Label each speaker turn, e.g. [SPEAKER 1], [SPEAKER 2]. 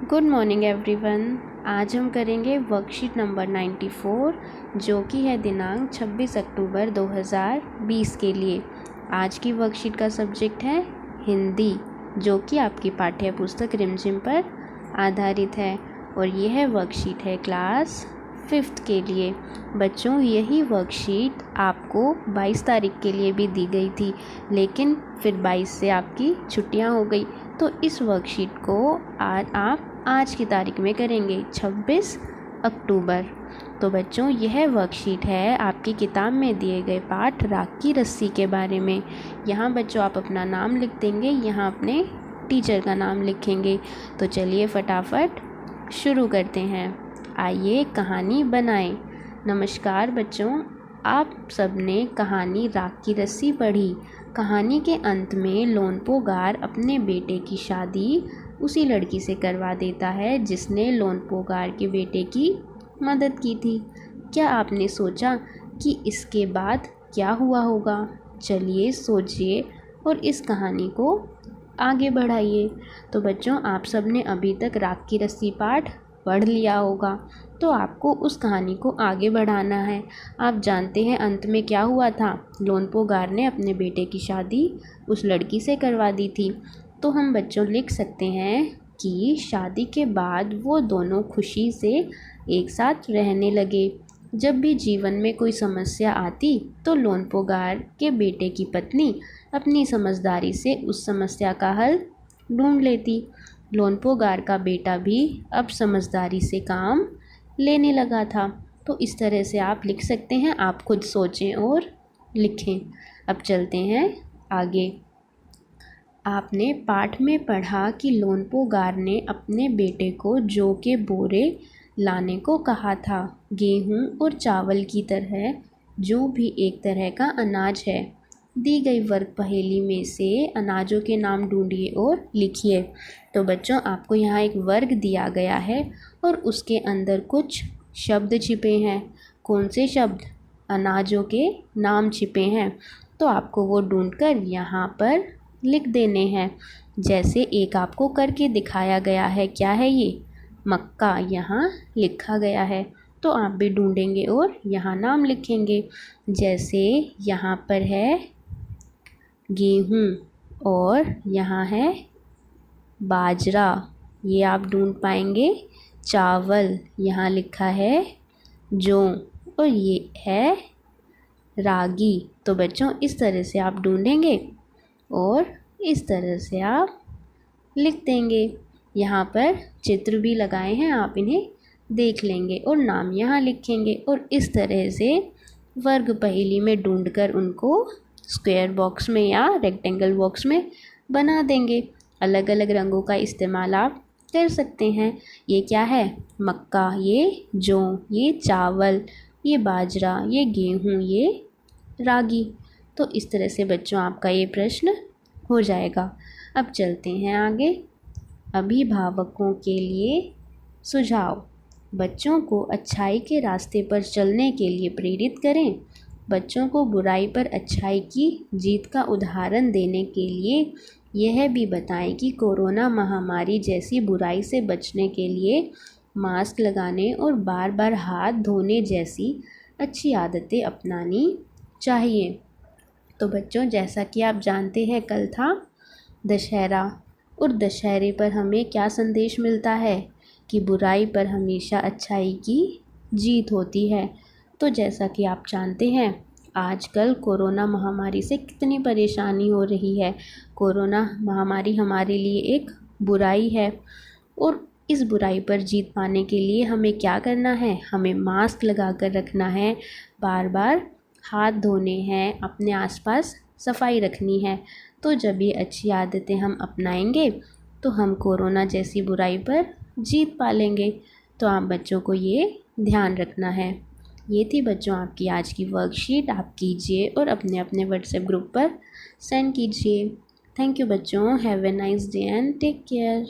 [SPEAKER 1] Good morning everyone. आज हम करेंगे वर्कशीट नंबर 94 जो कि है दिनांक 26 अक्टूबर 2020 के लिए। आज की वर्कशीट का सब्जेक्ट है हिंदी, जो कि आपकी पाठ्य पुस्तक रिमझिम पर आधारित है और यह वर्कशीट है क्लास 5th के लिए। बच्चों, यही वर्कशीट आपको 22 तारीख के लिए भी दी गई थी, लेकिन फिर 22 से आपकी छुट्टियां हो गई, तो इस वर्कशीट को आप आज की तारीख में करेंगे 26 अक्टूबर। तो बच्चों, यह वर्कशीट है आपकी किताब में दिए गए पाठ राख की रस्सी के बारे में। यहाँ बच्चों आप अपना नाम लिख देंगे, यहाँ अपने टीचर का नाम लिखेंगे। तो चलिए फटाफट शुरू करते हैं। आइए कहानी बनाएं। नमस्कार बच्चों, आप सबने कहानी राख की रस्सी पढ़ी। कहानी के अंत में लोनपो गार अपने बेटे की शादी उसी लड़की से करवा देता है जिसने लोनपो गार के बेटे की मदद की थी। क्या आपने सोचा कि इसके बाद क्या हुआ होगा? चलिए सोचिए और इस कहानी को आगे बढ़ाइए। तो बच्चों, आप सबने अभी तक राख की रस्सी पाठ पढ़ लिया होगा, तो आपको उस कहानी को आगे बढ़ाना है। आप जानते हैं अंत में क्या हुआ था। लोनपो गार ने अपने बेटे की शादी उस लड़की से करवा दी थी। तो हम बच्चों लिख सकते हैं कि शादी के बाद वो दोनों खुशी से एक साथ रहने लगे। जब भी जीवन में कोई समस्या आती तो लोनपो गार के बेटे की पत्नी अपनी समझदारी से उस समस्या का हल ढूंढ लेती। लोनपो गार का बेटा भी अब समझदारी से काम लेने लगा था। तो इस तरह से आप लिख सकते हैं। आप खुद सोचें और लिखें। अब चलते हैं आगे। आपने पाठ में पढ़ा कि लोनपो गार ने अपने बेटे को जौ के बोरे लाने को कहा था। गेहूं और चावल की तरह जौ भी एक तरह का अनाज है। दी गई वर्ग पहेली में से अनाजों के नाम ढूंढिए और लिखिए। तो बच्चों, आपको यहाँ एक वर्ग दिया गया है और उसके अंदर कुछ शब्द छिपे हैं। कौन से शब्द? अनाजों के नाम छिपे हैं। तो आपको वो ढूंढकर यहाँ पर लिख देने हैं। जैसे एक आपको करके दिखाया गया है। क्या है ये? मक्का यहाँ लिखा गया है। तो आप भी ढूंढेंगे और यहाँ नाम लिखेंगे। जैसे यहाँ पर है गेहूँ और यहाँ है बाजरा, ये आप ढूंढ पाएंगे। चावल यहाँ लिखा है जौ और ये है रागी। तो बच्चों, इस तरह से आप ढूंढेंगे और इस तरह से आप लिख देंगे। यहाँ पर चित्र भी लगाए हैं, आप इन्हें देख लेंगे और नाम यहाँ लिखेंगे और इस तरह से वर्ग पहेली में ढूंढकर उनको स्क्वायर बॉक्स में या रेक्टेंगल बॉक्स में बना देंगे। अलग अलग रंगों का इस्तेमाल आप कर सकते हैं। ये क्या है? मक्का, ये जौ, ये चावल, ये बाजरा, ये गेहूँ, ये रागी। तो इस तरह से बच्चों आपका ये प्रश्न हो जाएगा। अब चलते हैं आगे। अभिभावकों के लिए सुझाव। बच्चों को अच्छाई के रास्ते पर चलने के लिए प्रेरित करें। बच्चों को बुराई पर अच्छाई की जीत का उदाहरण देने के लिए यह भी बताएं कि कोरोना महामारी जैसी बुराई से बचने के लिए मास्क लगाने और बार बार हाथ धोने जैसी अच्छी आदतें अपनानी चाहिए। तो बच्चों, जैसा कि आप जानते हैं कल था दशहरा और दशहरे पर हमें क्या संदेश मिलता है कि बुराई पर हमेशा अच्छाई की जीत होती है। तो जैसा कि आप जानते हैं आजकल कोरोना महामारी से कितनी परेशानी हो रही है। कोरोना महामारी हमारे लिए एक बुराई है और इस बुराई पर जीत पाने के लिए हमें क्या करना है? हमें मास्क लगा कर रखना है, बार बार हाथ धोने हैं, अपने आसपास सफाई रखनी है। तो जब ये अच्छी आदतें हम अपनाएंगे तो हम कोरोना जैसी बुराई पर जीत पा लेंगे। तो आप बच्चों को ये ध्यान रखना है। ये थी बच्चों आपकी आज की वर्कशीट। आप कीजिए और अपने अपने व्हाट्सएप ग्रुप पर सेंड कीजिए। थैंक यू बच्चों। Have a nice day and take care.